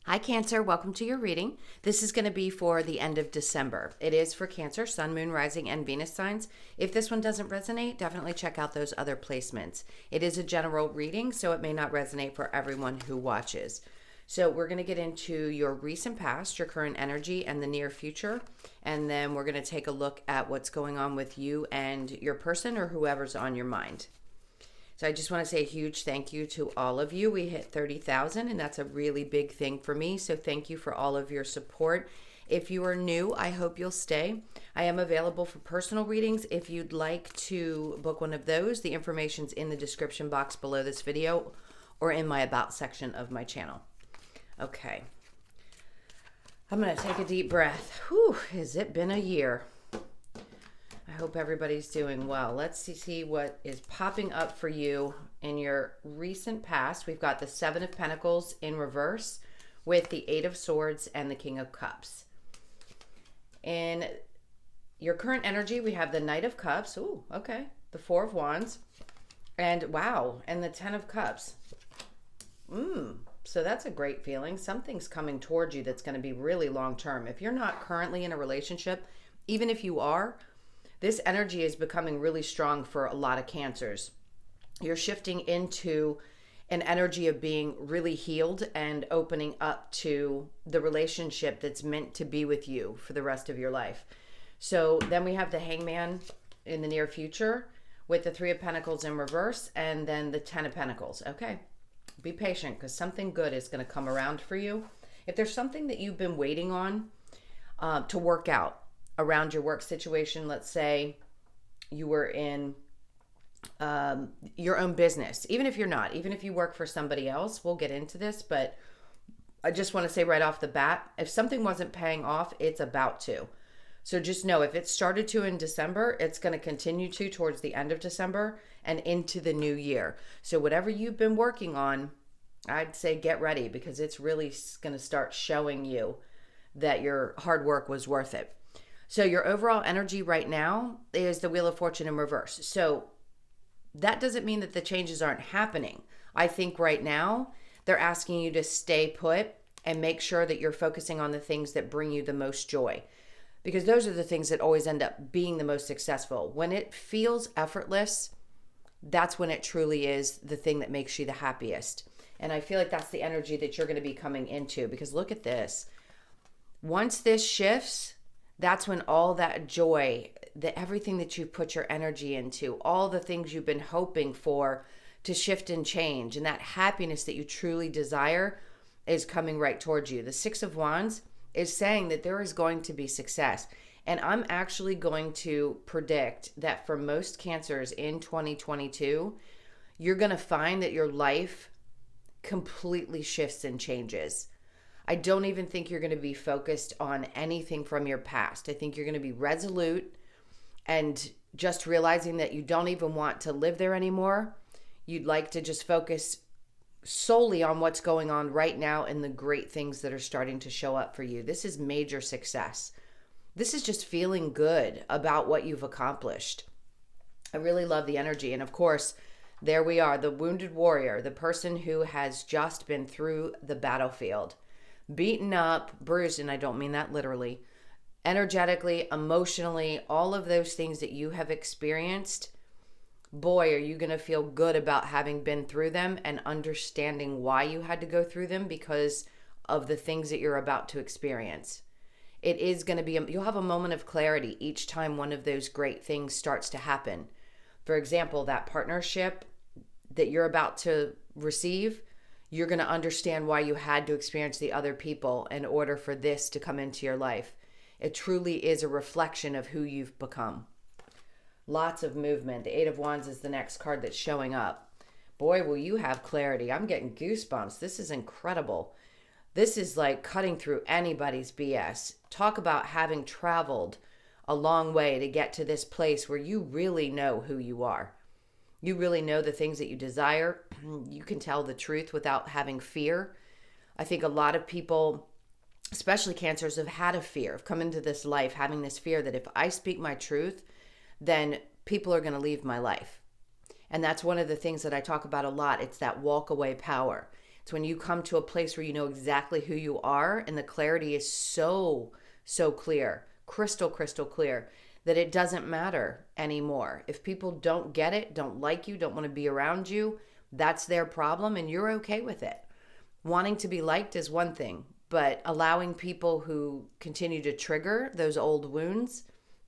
Hi, Cancer. Welcome to your reading. This is going to be for the end of December. It is for Cancer, Sun, Moon, Rising, and Venus signs. If this one doesn't resonate, definitely check out those other placements. It is a general reading, so it may not resonate for everyone who watches. So we're going to get into your recent past, your current energy, and the near future. And then we're going to take a look at what's going on with you and your person or whoever's on your mind. So I just want to say a huge thank you to all of you. We hit 30,000 and that's a really big thing for me. So thank you for all of your support. If you are new, I hope you'll stay. I am available for personal readings. If you'd like to book one of those, the information's in the description box below this video or in my about section of my channel. Okay. I'm going to take a deep breath. Whew, has it been a year? I hope everybody's doing well. Let's see what is popping up for you in your recent past. We've got the Seven of Pentacles in reverse with the Eight of Swords and the King of Cups. In your current energy, we have the Knight of Cups. Ooh, okay. The Four of Wands. And wow, and the Ten of Cups. So that's a great feeling. Something's coming towards you that's going to be really long term. If you're not currently in a relationship, even if you are, this energy is becoming really strong for a lot of Cancers. You're shifting into an energy of being really healed and opening up to the relationship that's meant to be with you for the rest of your life. So then we have the Hangman in the near future with the Three of Pentacles in reverse and then the Ten of Pentacles. Okay, be patient because something good is going to come around for you. If there's something that you've been waiting on to work out, around your work situation, let's say you were in your own business, even if you're not, even if you work for somebody else, we'll get into this, but I just want to say right off the bat, if something wasn't paying off, it's about to. So just know if it started to in December, it's going to continue to towards the end of December and into the new year. So whatever you've been working on, I'd say get ready because it's really going to start showing you that your hard work was worth it. So your overall energy right now is the Wheel of Fortune in reverse. So that doesn't mean that the changes aren't happening. I think right now they're asking you to stay put and make sure that you're focusing on the things that bring you the most joy. Because those are the things that always end up being the most successful. When it feels effortless, that's when it truly is the thing that makes you the happiest. And I feel like that's the energy that you're going to be coming into. Because look at this. Once this shifts, that's when all that joy, everything that you put your energy into, all the things you've been hoping for to shift and change, and that happiness that you truly desire is coming right towards you. The Six of Wands is saying that there is going to be success. And I'm actually going to predict that for most Cancers in 2022, you're going to find that your life completely shifts and changes. I don't even think you're going to be focused on anything from your past. I think you're going to be resolute and just realizing that you don't even want to live there anymore. You'd like to just focus solely on what's going on right now and the great things that are starting to show up for you. This is major success. This is just feeling good about what you've accomplished. I really love the energy. And of course, there we are, the wounded warrior, the person who has just been through the battlefield. Beaten up, bruised, and I don't mean that literally, energetically, emotionally, all of those things that you have experienced, boy, are you going to feel good about having been through them and understanding why you had to go through them because of the things that you're about to experience. It is going to be, you'll have a moment of clarity each time one of those great things starts to happen. For example, that partnership that you're about to receive, you're going to understand why you had to experience the other people in order for this to come into your life. It truly is a reflection of who you've become. Lots of movement. The Eight of Wands is the next card that's showing up. Boy, will you have clarity. I'm getting goosebumps. This is incredible. This is like cutting through anybody's BS. Talk about having traveled a long way to get to this place where you really know who you are. You really know the things that you desire. You can tell the truth without having fear. I think a lot of people, especially Cancers, have had a fear, have come into this life having this fear that if I speak my truth, then people are going to leave my life. And that's one of the things that I talk about a lot. It's that walk away power. It's when you come to a place where you know exactly who you are and the clarity is so, so clear, crystal clear, that it doesn't matter anymore. If people don't get it, don't like you, don't want to be around you, that's their problem and you're okay with it. Wanting to be liked is one thing, but allowing people who continue to trigger those old wounds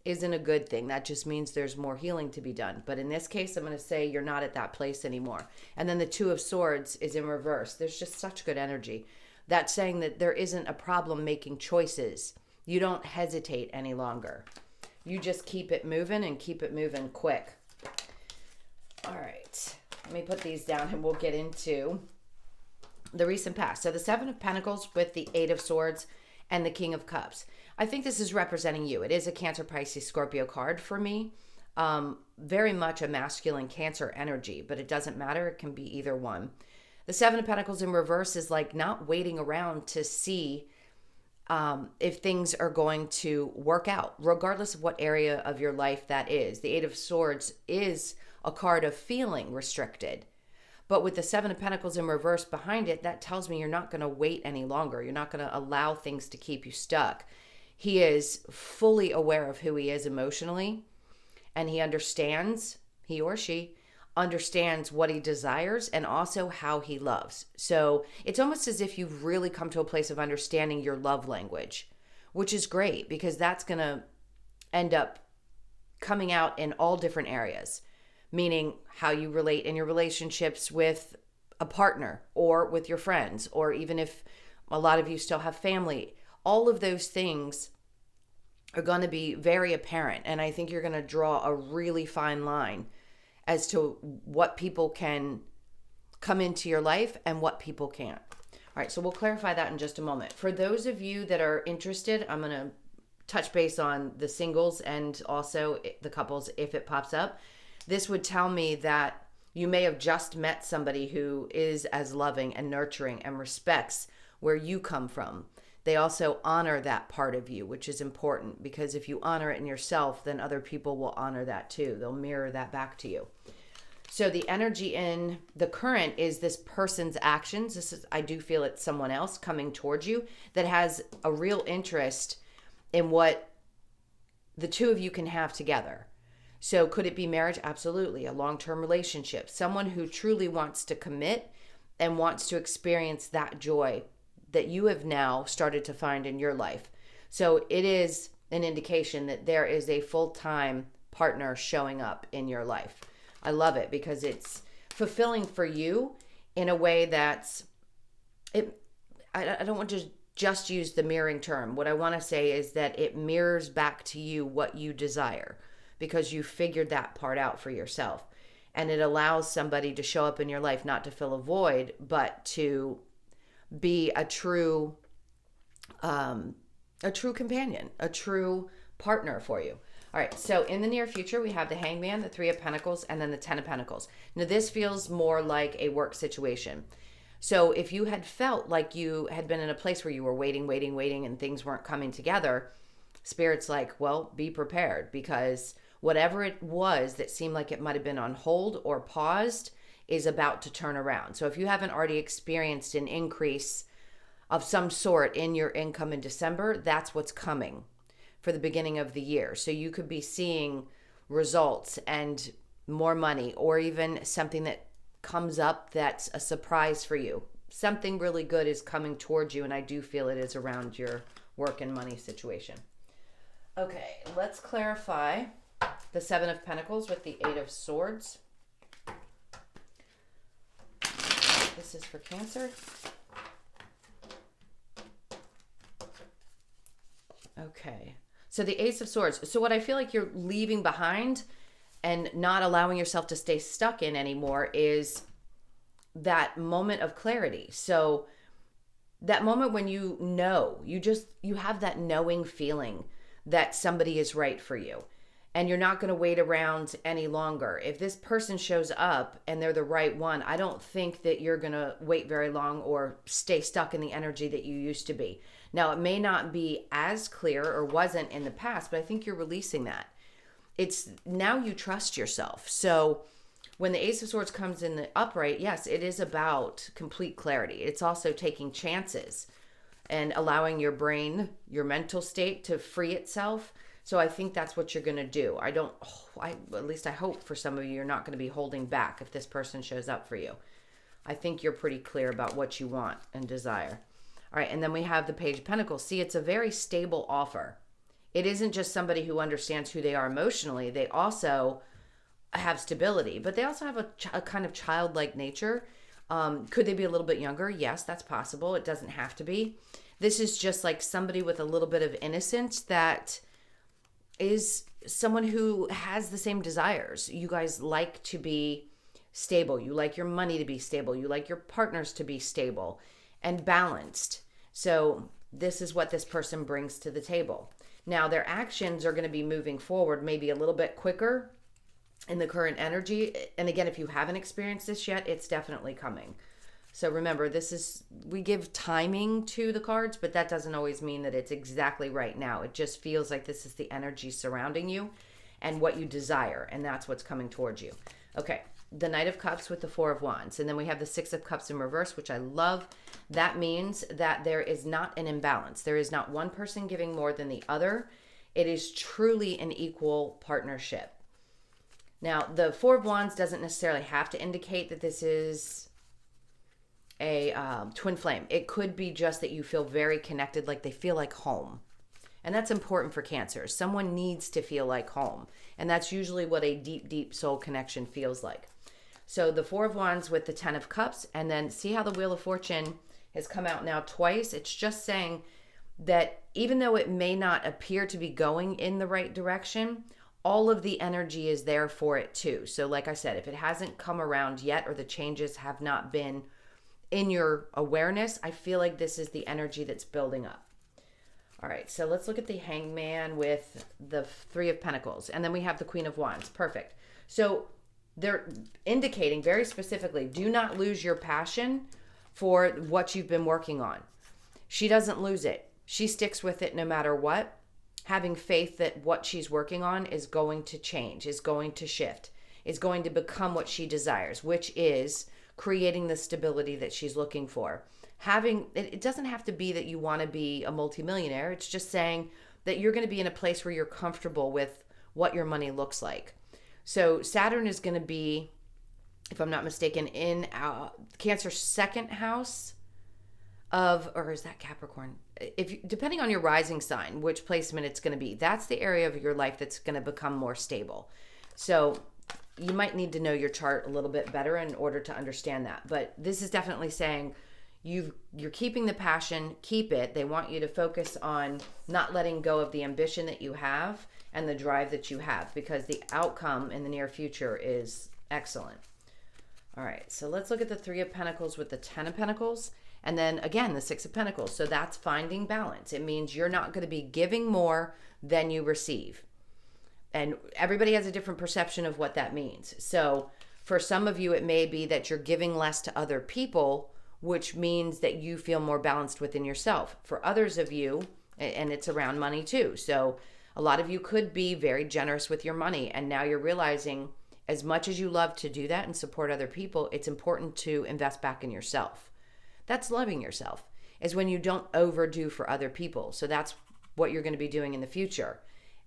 isn't a good thing. That just means there's more healing to be done. But in this case, I'm going to say you're not at that place anymore. And then the Two of Swords is in reverse. There's just such good energy. That's saying that there isn't a problem making choices. You don't hesitate any longer. You just keep it moving and keep it moving quick. All right. Let me put these down and we'll get into the recent past. So the Seven of Pentacles with the Eight of Swords and the King of Cups. I think this is representing you. It is a Cancer, Pisces, Scorpio card for me. Very much a masculine Cancer energy, but it doesn't matter. It can be either one. The Seven of Pentacles in reverse is like not waiting around to see if things are going to work out, regardless of what area of your life that is. The Eight of Swords is a card of feeling restricted. But with the Seven of Pentacles in reverse behind it, that tells me you're not going to wait any longer. You're not going to allow things to keep you stuck. He is fully aware of who he is emotionally, and he understands, he or she understands what he desires and also how he loves. So it's almost as if you've really come to a place of understanding your love language, which is great because that's going to end up coming out in all different areas. Meaning how you relate in your relationships with a partner or with your friends, or even if a lot of you still have family. All of those things are going to be very apparent. And I think you're going to draw a really fine line as to what people can come into your life and what people can't. All right, so we'll clarify that in just a moment. For those of you that are interested, I'm going to touch base on the singles and also the couples if it pops up. This would tell me that you may have just met somebody who is as loving and nurturing and respects where you come from. They also honor that part of you, which is important because if you honor it in yourself, then other people will honor that too. They'll mirror that back to you. So the energy in the current is this person's actions. I do feel it's someone else coming towards you that has a real interest in what the two of you can have together. So could it be marriage? Absolutely. A long-term relationship. Someone who truly wants to commit and wants to experience that joy that you have now started to find in your life. So it is an indication that there is a full-time partner showing up in your life. I love it because it's fulfilling for you in a way that's, I don't want to just use the mirroring term. What I want to say is that it mirrors back to you what you desire, because you figured that part out for yourself. And it allows somebody to show up in your life, not to fill a void, but to be a true companion, a true partner for you. All right, so in the near future, we have the Hangman, the Three of Pentacles, and then the Ten of Pentacles. Now, this feels more like a work situation. So if you had felt like you had been in a place where you were waiting, and things weren't coming together, Spirit's like, well, be prepared, because whatever it was that seemed like it might have been on hold or paused is about to turn around. So if you haven't already experienced an increase of some sort in your income in December, that's what's coming for the beginning of the year. So you could be seeing results and more money, or even something that comes up that's a surprise for you. Something really good is coming towards you, and I do feel it is around your work and money situation. Okay, let's clarify the Seven of Pentacles with the Eight of Swords. This is for Cancer. Okay, so the Ace of Swords. So what I feel like you're leaving behind and not allowing yourself to stay stuck in anymore is that moment of clarity. So that moment when you know, you have that knowing feeling that somebody is right for you. And you're not going to wait around any longer. If this person shows up and they're the right one, I don't think that you're going to wait very long or stay stuck in the energy that you used to be. Now, it may not be as clear or wasn't in the past, but I think you're releasing that. It's now you trust yourself. So when the Ace of Swords comes in the upright, yes, it is about complete clarity. It's also taking chances and allowing your brain, your mental state to free itself. So I think that's what you're going to do. At least I hope for some of you, you're not going to be holding back if this person shows up for you. I think you're pretty clear about what you want and desire. All right, and then we have the Page of Pentacles. See, it's a very stable offer. It isn't just somebody who understands who they are emotionally. They also have stability, but they also have a kind of childlike nature. Could they be a little bit younger? Yes, that's possible. It doesn't have to be. This is just like somebody with a little bit of innocence that is someone who has the same desires. You guys like to be stable. You like your money to be stable. You like your partners to be stable and balanced. So this is what this person brings to the table. Now, their actions are going to be moving forward maybe a little bit quicker in the current energy. And again, if you haven't experienced this yet, it's definitely coming. So remember, we give timing to the cards, but that doesn't always mean that it's exactly right now. It just feels like this is the energy surrounding you and what you desire, and that's what's coming towards you. Okay, the Knight of Cups with the Four of Wands, and then we have the Six of Cups in reverse, which I love. That means that there is not an imbalance. There is not one person giving more than the other. It is truly an equal partnership. Now, the Four of Wands doesn't necessarily have to indicate that this is a twin flame. It could be just that you feel very connected, like they feel like home. And that's important for Cancer. Someone needs to feel like home. And that's usually what a deep, deep soul connection feels like. So the Four of Wands with the Ten of Cups, and then see how the Wheel of Fortune has come out now twice. It's just saying that even though it may not appear to be going in the right direction, all of the energy is there for it too. So like I said, if it hasn't come around yet or the changes have not been in your awareness, I feel like this is the energy that's building up. All right, so let's look at the Hangman with the Three of Pentacles. And then we have the Queen of Wands. Perfect. So they're indicating very specifically, do not lose your passion for what you've been working on. She doesn't lose it. She sticks with it no matter what, having faith that what she's working on is going to change, is going to shift, is going to become what she desires, which is creating the stability that she's looking for. It doesn't have to be that you want to be a multimillionaire. It's just saying that you're going to be in a place where you're comfortable with what your money looks like. So Saturn is going to be, if I'm not mistaken, in Cancer's second house or is that Capricorn? Depending on your rising sign, which placement it's going to be, that's the area of your life that's going to become more stable. So you might need to know your chart a little bit better in order to understand that. But this is definitely saying you're keeping the passion, keep it. They want you to focus on not letting go of the ambition that you have and the drive that you have, because the outcome in the near future is excellent. All right, so let's look at the Three of Pentacles with the Ten of Pentacles. And then again, the Six of Pentacles. So that's finding balance. It means you're not going to be giving more than you receive. And everybody has a different perception of what that means. So for some of you, it may be that you're giving less to other people, which means that you feel more balanced within yourself. For others of you, and it's around money too. So a lot of you could be very generous with your money. And now you're realizing, as much as you love to do that and support other people, it's important to invest back in yourself. That's loving yourself, is when you don't overdo for other people. So that's what you're going to be doing in the future.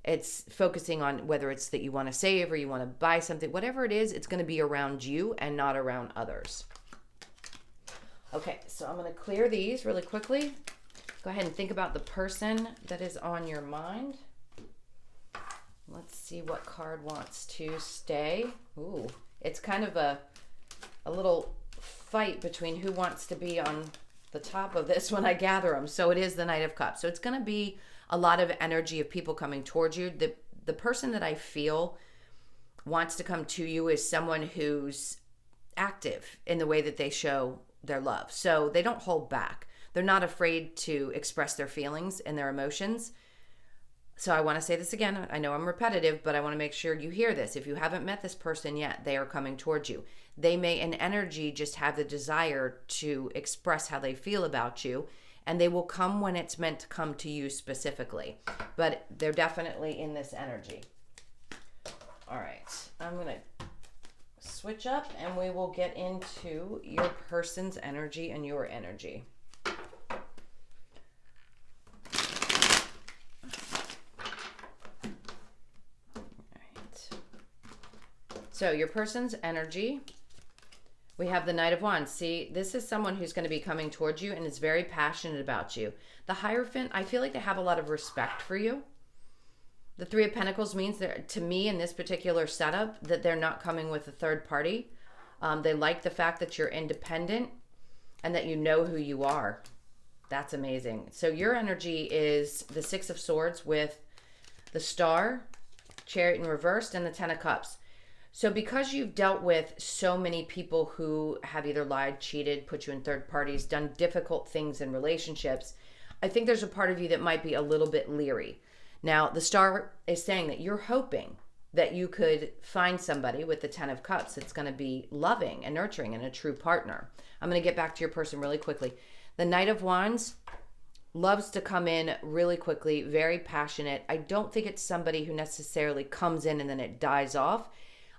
It's focusing on whether it's that you want to save or you want to buy something, whatever it is, it's going to be around you and not around others. Okay, so I'm going to clear these really quickly. Go ahead and think about the person that is on your mind. Let's see what card wants to stay. Ooh, it's kind of a little fight between who wants to be on the top of this when I gather them. So it is the Knight of Cups. So it's going to be a lot of energy of people coming towards you. The person that I feel wants to come to you is someone who's active in the way that they show their love. So they don't hold back. They're not afraid to express their feelings and their emotions. So I want to say this again. I know I'm repetitive, but I want to make sure you hear this. If you haven't met this person yet, they are coming towards you. They may in energy just have the desire to express how they feel about you, and they will come when it's meant to come to you specifically. But they're definitely in this energy. All right. I'm going to switch up and we will get into your person's energy and your energy. So your person's energy, we have the Knight of Wands. See, this is someone who's going to be coming towards you and is very passionate about you. The Hierophant, I feel like they have a lot of respect for you. The Three of Pentacles means that, to me, in this particular setup, that they're not coming with a third party. They like the fact that you're independent and that you know who you are. That's amazing. So your energy is the Six of Swords with the Star, Chariot in reversed, and the Ten of Cups. So because you've dealt with so many people who have either lied, cheated, put you in third parties, done difficult things in relationships, I think there's a part of you that might be a little bit leery. Now, the Star is saying that you're hoping that you could find somebody with the Ten of Cups that's going to be loving and nurturing and a true partner. I'm going to get back to your person really quickly. The Knight of Wands loves to come in really quickly, very passionate. I don't think it's somebody who necessarily comes in and then it dies off.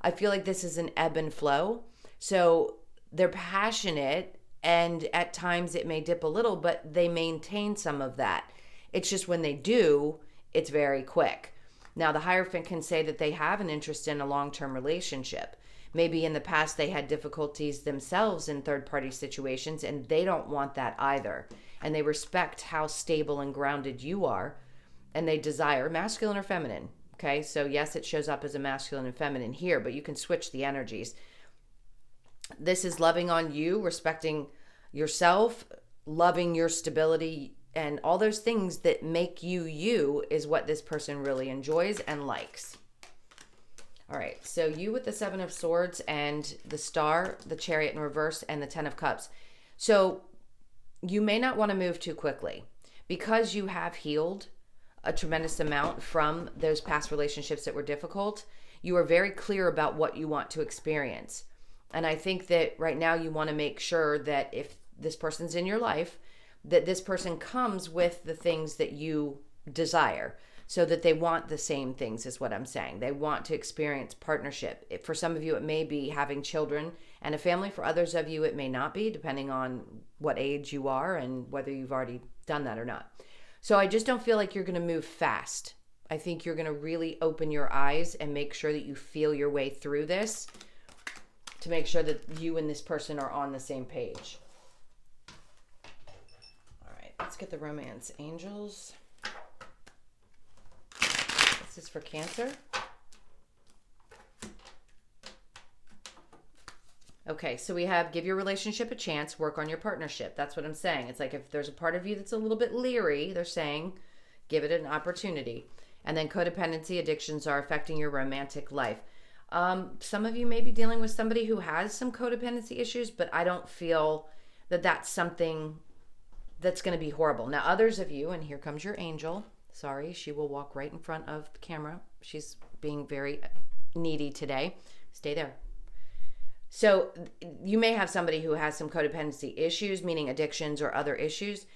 I feel like this is an ebb and flow. So they're passionate and at times it may dip a little, but they maintain some of that. It's just when they do, it's very quick. Now, the Hierophant can say that they have an interest in a long-term relationship. Maybe in the past they had difficulties themselves in third-party situations and they don't want that either. And they respect how stable and grounded you are and they desire masculine or feminine. Okay, so yes, it shows up as a masculine and feminine here, but you can switch the energies. This is loving on you, respecting yourself, loving your stability, and all those things that make you you is what this person really enjoys and likes. All right, so you with the Seven of Swords and the Star, the Chariot in reverse, and the Ten of Cups. So you may not want to move too quickly because you have healed a tremendous amount from those past relationships that were difficult. You are very clear about what you want to experience. And I think that right now you want to make sure that if this person's in your life, that this person comes with the things that you desire so that they want the same things is what I'm saying. They want to experience partnership. For some of you, it may be having children and a family. For others of you, it may not be, depending on what age you are and whether you've already done that or not. So I just don't feel like you're going to move fast. I think you're going to really open your eyes and make sure that you feel your way through this to make sure that you and this person are on the same page. All right, let's get the romance angels. This is for Cancer. Okay, so we have give your relationship a chance, work on your partnership. That's what I'm saying. It's like if there's a part of you that's a little bit leery, they're saying give it an opportunity. And then codependency addictions are affecting your romantic life. Some of you may be dealing with somebody who has some codependency issues, but I don't feel that that's something that's going to be horrible. Now, others of you, and here comes your angel. Sorry, she will walk right in front of the camera. She's being very needy today. Stay there. So you may have somebody who has some codependency issues, meaning addictions or other issues,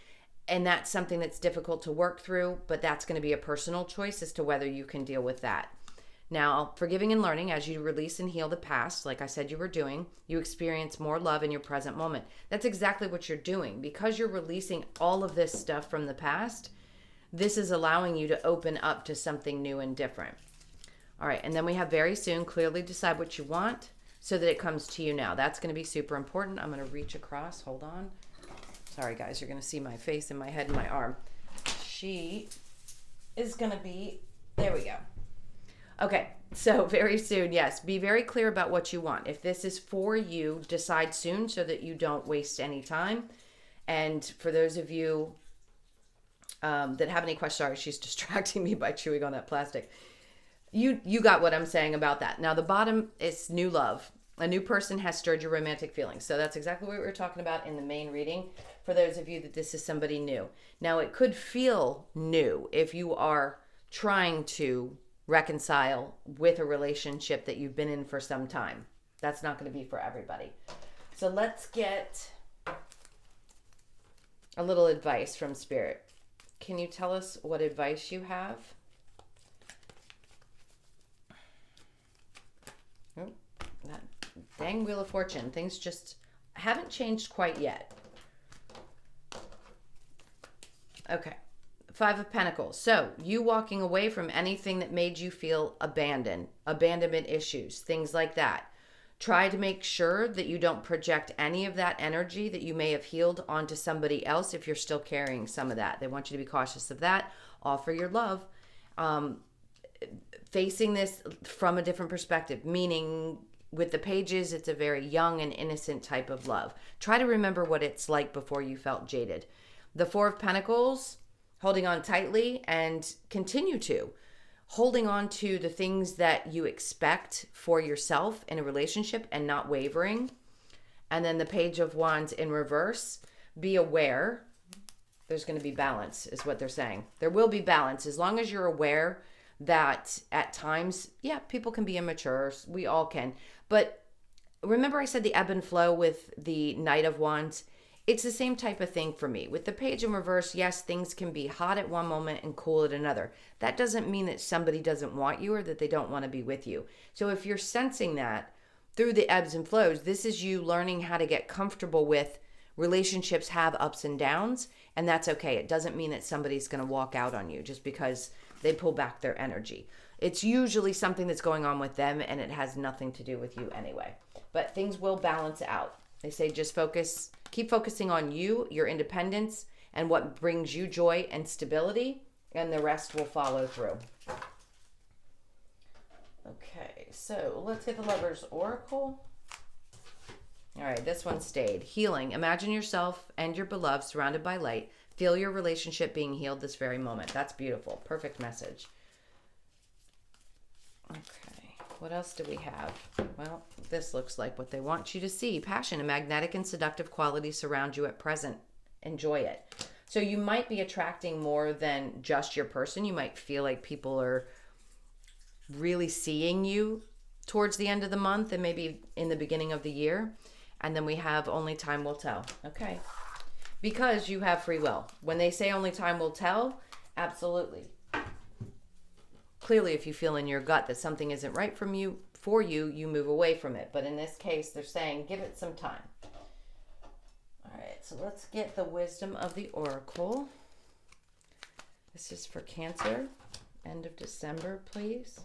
and that's something that's difficult to work through, but that's going to be a personal choice as to whether you can deal with that. Now, forgiving and learning, as you release and heal the past, like I said you were doing, you experience more love in your present moment. That's exactly what you're doing. Because you're releasing all of this stuff from the past, this is allowing you to open up to something new and different. All right, and then we have very soon, clearly decide what you want, so that it comes to you now. That's going to be super important. I'm going to reach across. Hold on. Sorry, guys. You're going to see my face and my head and my arm. She is going to be... There we go. Okay. So very soon, yes. Be very clear about what you want. If this is for you, decide soon so that you don't waste any time. And for those of you that have any questions... Sorry, she's distracting me by chewing on that plastic. You got what I'm saying about that. Now, the bottom is new love. A new person has stirred your romantic feelings. So that's exactly what we were talking about in the main reading for those of you that this is somebody new. Now, it could feel new if you are trying to reconcile with a relationship that you've been in for some time. That's not going to be for everybody. So let's get a little advice from Spirit. Can you tell us what advice you have? Oh, that Dang Wheel of Fortune. Things just haven't changed quite yet. Okay. Five of Pentacles. So you walking away from anything that made you feel abandoned, abandonment issues, things like that. Try to make sure that you don't project any of that energy that you may have healed onto somebody else if you're still carrying some of that. They want you to be cautious of that. Offer your love. Facing this from a different perspective, meaning with the pages, it's a very young and innocent type of love. Try to remember what it's like before you felt jaded. The Four of Pentacles, holding on tightly and continue to. Holding on to the things that you expect for yourself in a relationship and not wavering. And then the Page of Wands in reverse. Be aware. There's going to be balance is what they're saying. There will be balance as long as you're aware that at times, yeah, people can be immature. We all can. But remember I said the ebb and flow with the Knight of Wands? It's the same type of thing for me. With the Page in reverse, yes, things can be hot at one moment and cool at another. That doesn't mean that somebody doesn't want you or that they don't want to be with you. So if you're sensing that through the ebbs and flows, this is you learning how to get comfortable with relationships have ups and downs, and that's okay. It doesn't mean that somebody's going to walk out on you just because they pull back their energy. It's usually something that's going on with them, and it has nothing to do with you anyway. But things will balance out. They say just focus, keep focusing on you, your independence, and what brings you joy and stability, and the rest will follow through. Okay, so let's get the Lover's Oracle. All right, this one stayed. Healing. Imagine yourself and your beloved surrounded by light. Feel your relationship being healed this very moment. That's beautiful. Perfect message. Okay, what else do we have? Well, this looks like what they want you to see. Passion, a magnetic and seductive quality surround you at present. Enjoy it. So you might be attracting more than just your person. You might feel like people are really seeing you towards the end of the month and maybe in the beginning of the year. And then we have only time will tell. Okay. Because you have free will. When they say only time will tell, absolutely. Clearly, if you feel in your gut that something isn't right for you, you move away from it. But in this case, they're saying give it some time. All right, so let's get the wisdom of the Oracle. This is for Cancer. End of December, please.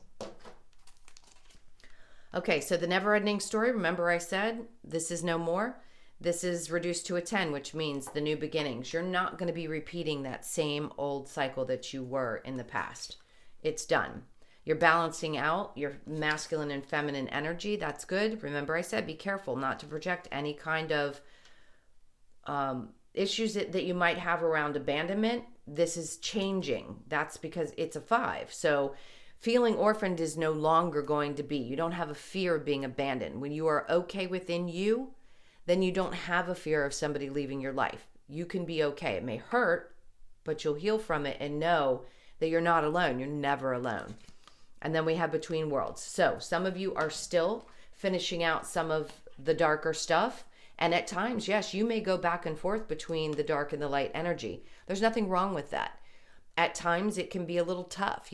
Okay, so the never-ending story, remember I said this is no more. This is reduced to a 10, which means the new beginnings. You're not going to be repeating that same old cycle that you were in the past. It's done. You're balancing out your masculine and feminine energy. That's good. Remember I said be careful not to project any kind of issues that you might have around abandonment. This is changing. That's because it's a 5. So feeling orphaned is no longer going to be. You don't have a fear of being abandoned. When you are okay within you, then you don't have a fear of somebody leaving your life. You can be okay. It may hurt, but you'll heal from it and know that you're not alone. You're never alone. And then we have Between Worlds. So some of you are still finishing out some of the darker stuff. And at times, yes, you may go back and forth between the dark and the light energy. There's nothing wrong with that. At times, it can be a little tough,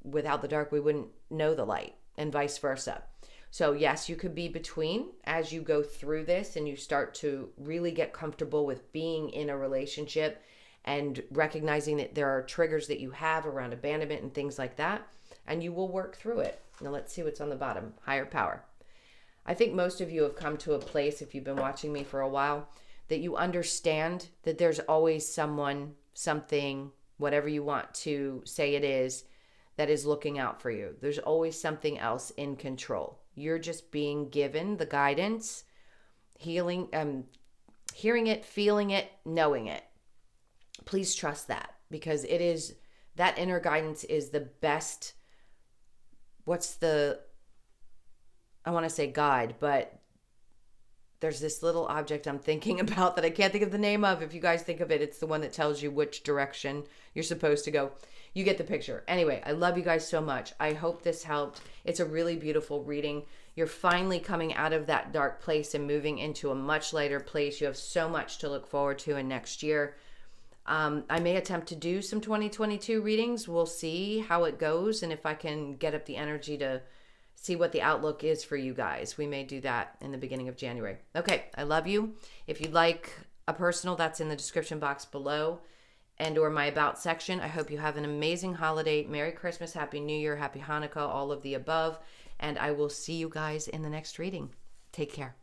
Without the dark, we wouldn't know the light, and vice versa. So yes, you could be between as you go through this and you start to really get comfortable with being in a relationship and recognizing that there are triggers that you have around abandonment and things like that, and you will work through it. Now let's see what's on the bottom. Higher power. I think most of you have come to a place, if you've been watching me for a while, that you understand that there's always someone, something, whatever you want to say it is, that is looking out for you. There's always something else in control. You're just being given the guidance, hearing it, feeling it, knowing it. Please trust that, because it is, that inner guidance is the best, I want to say guide, but there's this little object I'm thinking about that I can't think of the name of. If you guys think of it, it's the one that tells you which direction you're supposed to go. You get the picture. Anyway, I love you guys so much. I hope this helped. It's a really beautiful reading. You're finally coming out of that dark place and moving into a much lighter place. You have so much to look forward to in next year. I may attempt to do some 2022 readings. We'll see how it goes and if I can get up the energy to see what the outlook is for you guys. We may do that in the beginning of January. Okay, I love you. If you'd like a personal, that's in the description box below and or my about section. I hope you have an amazing holiday. Merry Christmas, Happy New Year, Happy Hanukkah, all of the above. And I will see you guys in the next reading. Take care.